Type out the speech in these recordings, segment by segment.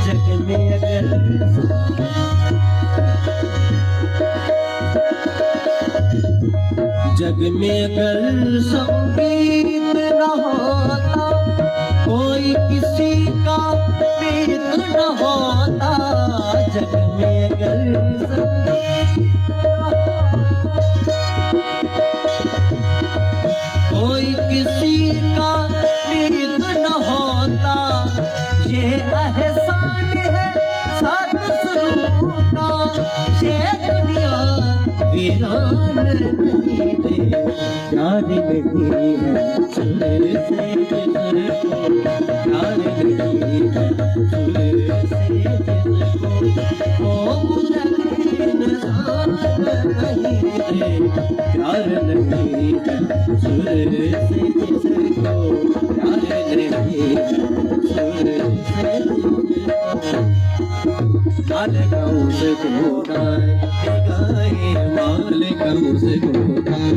जग में अगर जग में अगर संगीत न होता, कोई किसी का प्रीत न होता। जग में अगर संगीत कोई किसी का प्रीत न होता। ये एहसान है सतगुरु का, ये दुनिया वीरान नहीं दे। प्यार नहीं है सुर से जिसको, प्यार नहीं है सुर से जिसको, ओ बुरा इंसान नहीं दे। प्यार नहीं है सुर से जिसको, प्यार नहीं है सुर से जिसको। मालिका उसको गाए मालिका उसको गाए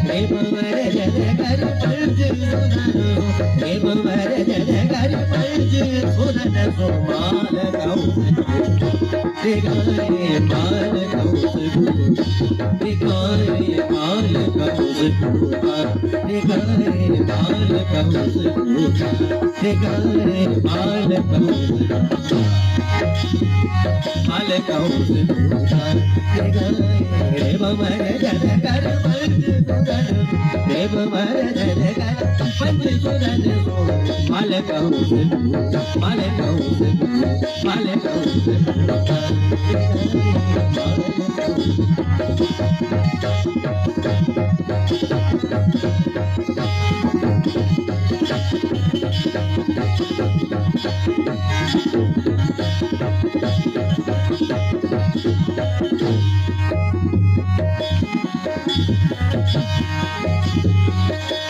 हे बंवर जग कर पंज सुननो, हे बंवर जग कर पंज सुननो। मालिका उसको गाए मालिका उसको गाए मालिका उसको गाए मालिका उसको गाए मालिका उसको मालिका उसको रे बंवर जग कर पंज सुननो, रे बंवर जग कर पंज सुननो। मालिका उसको मालिका उसको मालिका उसको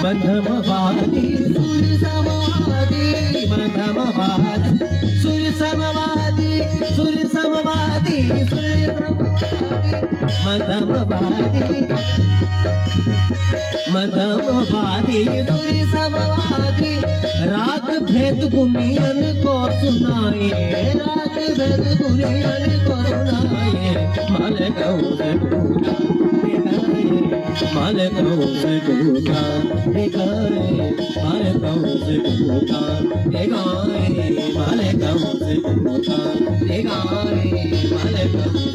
मध्यमवादी सुर समाधि, मध्यमवादी सुर समवादी, सुर समवादी सुर मध्यमवादी, मध्यमवादी सुर समवादी। राग भेद गुनियन को सुनाए, राग भेद गुनियन को सुनाए। मालिका उसको मालिका उसको गाए गाए मालिका उसको गाए गाए मालिका उसको गाए गाए मालिका उसको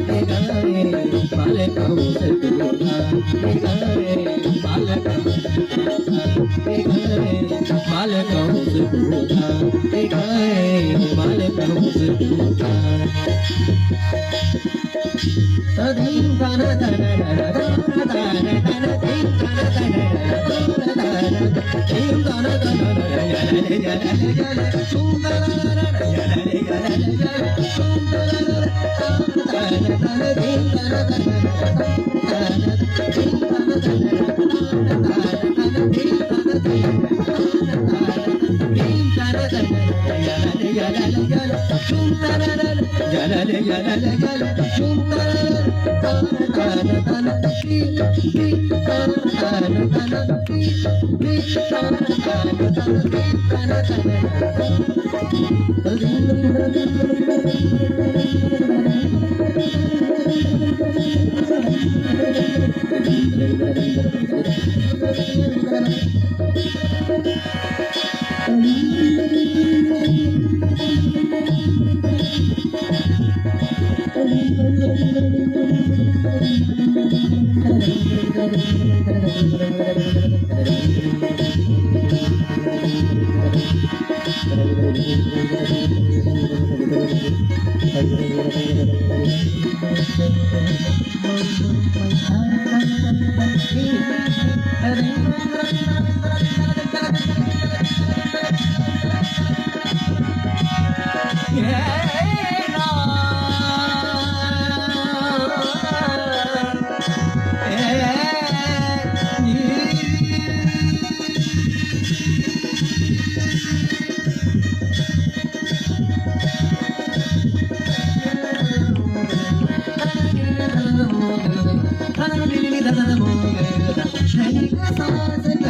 गाए गाए मालिका उसको गाए गाए मालिका उसको गाए गाए मालिका उसको गाए गाए मालिका उसको गाए। तदीं तन तन Shani ka saaz